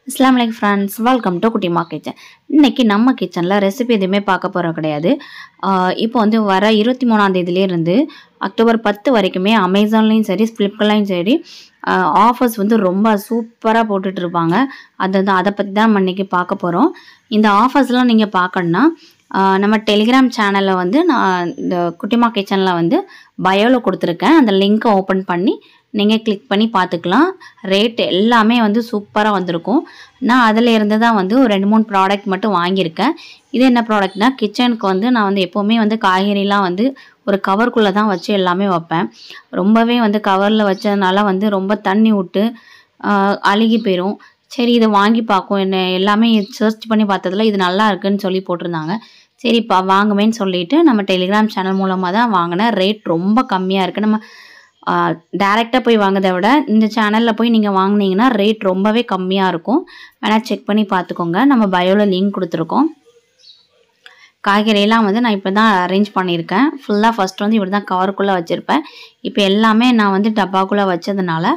Assalamu alaikum friends, welcome to Kutima Kitchen. இன்னைக்கு நம்ம கிச்சன்ல ரெசிபி எதுவுமே பார்க்க போறோம் கிடையாது. இப்போ வந்து வர 23ஆம் தேதியில இருந்து அக்டோபர் 10 வரைக்குமே அமேசான்லயும் சரி ஃபிளிப்கார்ட்லயும் சரி ஆஃபர்ஸ் வந்து ரொம்ப சூப்பரா போட்டுட்டு இருப்பாங்க. அத பத்தி தான் நம்ம இன்னைக்கு பார்க்க போறோம். இந்த ஆஃபர்ஸ்லாம் நீங்க பார்க்கணும்னா நம்ம டெலிகிராம் சேனல்ல வந்து நான் இந்த குட்டிமா கிச்சன்ல வந்து பயோல கொடுத்திருக்கேன். அந்த லிங்கை ஓபன் பண்ணி நீங்க கிளிக் பண்ணி பார்த்துக்கலாம். ரேட் எல்லாமே வந்து சூப்பரா வந்திருக்கும். நான் அதில இருந்து தான் வந்து ஒரு 2-3 ப்ராடக்ட் மட்டும் வாங்கியிருக்கேன். இது என்ன ப்ராடக்ட்னா கிச்சனுக்கு வந்து நான் வந்து எப்பவுமே வந்து காய்கறிலாம் வந்து ஒரு கவர்க்குள்ள தான் வச்சு எல்லாமே வைப்பேன். ரொம்பவே வந்து கவர்ல வச்சதுனால வந்து ரொம்ப தண்ணி விட்டு அழுகி போயிடும். சரி இதை வாங்கி பார்க்கும் என்ன எல்லாமே சர்ச் பண்ணி பார்த்ததுல இது நல்லா இருக்குன்னு சொல்லி போட்டிருந்தாங்க. சரி வாங்குமேன்னு சொல்லிட்டு நம்ம டெலிகிராம் சேனல் மூலமாக தான் வாங்கினேன். ரேட் ரொம்ப கம்மியாக இருக்குது. நம்ம டைரெக்டாக போய் வாங்குறதை விட இந்த சேனலில் போய் நீங்கள் வாங்கினீங்கன்னா ரேட் ரொம்பவே கம்மியாக இருக்கும். வேணால் செக் பண்ணி பார்த்துக்கோங்க. நம்ம பயோவில் லிங்க் கொடுத்துருக்கோம். காய்கறியெல்லாம் வந்து நான் இப்போ தான் அரேஞ்ச் பண்ணியிருக்கேன். ஃபுல்லாக ஃபஸ்ட் வந்து இப்படி தான் கவருக்குள்ளே வச்சுருப்பேன். இப்போ எல்லாமே நான் வந்து டப்பாக்குள்ளே வச்சதுனால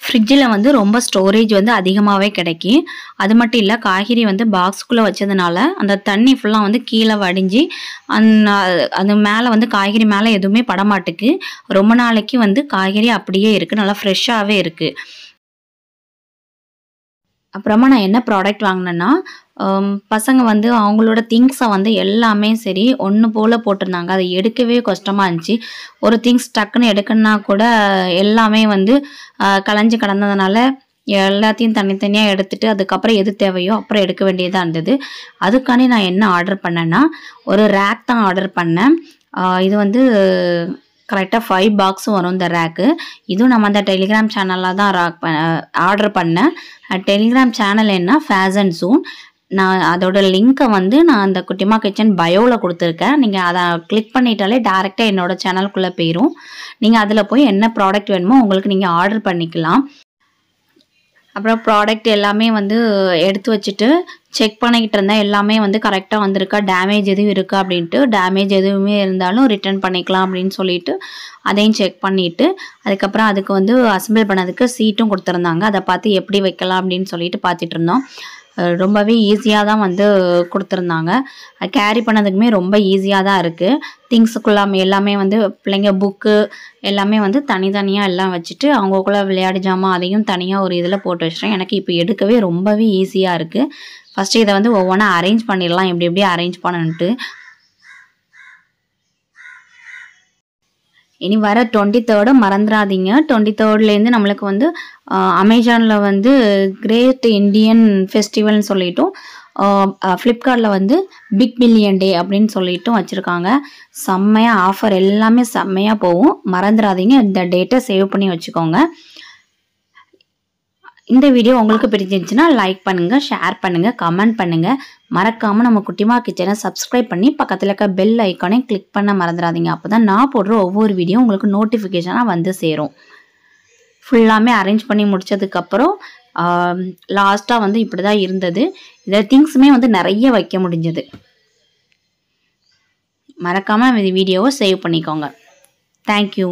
ஃப்ரிட்ஜில் வந்து ரொம்ப ஸ்டோரேஜ் வந்து அதிகமாகவே கிடைக்கி. அது மட்டும் இல்லை காய்கறி வந்து பாக்ஸுக்குள்ளே வச்சதுனால அந்த தண்ணி ஃபுல்லாக வந்து கீழே வடிஞ்சு அது மேலே வந்து காய்கறி மேலே எதுவுமே படமாட்டுக்கு. ரொம்ப நாளைக்கு வந்து காய்கறி அப்படியே இருக்குது, நல்லா ஃப்ரெஷ்ஷாகவே இருக்குது. அப்புறமா நான் என்ன ப்ராடக்ட் வாங்கினேன்னா பசங்க வந்து அவங்களோட திங்ஸை வந்து எல்லாமே சரி ஒன்று போல் போட்டிருந்தாங்க. அதை எடுக்கவே கஷ்டமாக இருந்துச்சு. ஒரு திங்ஸ் டக்குன்னு எடுக்கணுன்னா கூட எல்லாமே வந்து கலைஞ்சு கிடந்ததுனால எல்லாத்தையும் தனித்தனியாக எடுத்துட்டு அதுக்கப்புறம் எது தேவையோ அப்புறம் எடுக்க வேண்டியதாக இருந்தது. அதுக்காண்டி நான் என்ன ஆர்டர் பண்ணேன்னா ஒரு ரேக் தான் ஆர்டர் பண்ணேன். இது வந்து கரெக்டாக 5 பாக்ஸும் வரும் இந்த ரேக்கு. இதுவும் நம்ம அந்த டெலிகிராம் சேனலில் தான் ஆர்டர் பண்ணேன். டெலிகிராம் சேனல் என்ன ஃபேஷன் ஜோன். நான் அதோட லிங்க்கை வந்து நான் அந்த குட்டிமா கிச்சன் பயோவில் கொடுத்துருக்கேன். நீங்கள் அதை கிளிக் பண்ணிட்டாலே டேரெக்டாக என்னோடய சேனலுக்குள்ளே போயிடும். நீங்கள் அதில் போய் என்ன ப்ராடக்ட் வேணுமோ உங்களுக்கு நீங்கள் ஆர்டர் பண்ணிக்கலாம். அப்புறம் ப்ராடக்ட் எல்லாமே வந்து எடுத்து வச்சுட்டு செக் பண்ணிக்கிட்டு இருந்தேன். எல்லாமே வந்து கரெக்டாக வந்திருக்கா, டேமேஜ் எதுவும் இருக்கா அப்படின்ட்டு. டேமேஜ் எதுவுமே இருந்தாலும் ரிட்டர்ன் பண்ணிக்கலாம் அப்படின்னு சொல்லிட்டு அதையும் செக் பண்ணிவிட்டு அதுக்கப்புறம் அதுக்கு வந்து அசம்பிள் பண்ணதுக்கு சீட்டும் கொடுத்துருந்தாங்க. அதை பார்த்து எப்படி வைக்கலாம் அப்படின்னு சொல்லிட்டு பார்த்துட்டு இருந்தோம். ரொம்பவே ஈஸியாக தான் வந்து கொடுத்துருந்தாங்க. கேரி பண்ணதுக்குமே ரொம்ப ஈஸியாக தான் இருக்குது. திங்ஸுக்குள்ளாமே எல்லாமே வந்து பிள்ளைங்க புக்கு எல்லாமே வந்து தனித்தனியாக எல்லாம் வச்சுட்டு அவங்கக்குள்ளே விளையாடி ஜாமான் அதையும் தனியாக ஒரு இதில் போட்டு வச்சுட்டேன். எனக்கு இப்போ எடுக்கவே ரொம்பவே ஈஸியாக இருக்குது. ஃபஸ்ட்டு இதை வந்து ஒவ்வொன்றா அரேஞ்ச் பண்ணிடலாம், எப்படி அரேஞ்ச் பண்ணணுன்ட்டு. இனி வர 23 மறந்துடாதீங்க. 23லேருந்து நம்மளுக்கு வந்து அமேசானில் வந்து கிரேட் இண்டியன் ஃபெஸ்டிவல்னு சொல்லிட்டும் ஃப்ளிப்கார்ட்டில் வந்து பிக் பில்லியன் டே அப்படின்னு சொல்லிட்டும் வச்சுருக்காங்க. செம்மையாக ஆஃபர் எல்லாமே செம்மையாக போகும். மறந்துடாதீங்க. இந்த டேட்டை சேவ் பண்ணி வச்சுக்கோங்க. இந்த வீடியோ உங்களுக்கு பிடிச்சிருந்துச்சுன்னா லைக் பண்ணுங்கள், ஷேர் பண்ணுங்கள், கமெண்ட் பண்ணுங்கள். மறக்காமல் நம்ம குட்டிமா கிச்சனை சப்ஸ்கிரைப் பண்ணி பக்கத்தில் இருக்க பெல் ஐக்கானையும் கிளிக் பண்ண மறந்துடாதீங்க. அப்போ தான் நான் போடுற ஒவ்வொரு வீடியோ உங்களுக்கு நோட்டிஃபிகேஷனாக வந்து சேரும். ஃபுல்லாமே அரேஞ்ச் பண்ணி முடித்ததுக்கப்புறம் லாஸ்ட்டாக வந்து இப்படி தான் இருந்தது. இதில் திங்ஸுமே வந்து நிறைய வைக்க முடிஞ்சது. மறக்காமல் இந்த வீடியோவை சேவ் பண்ணிக்கோங்க. தேங்க்யூ.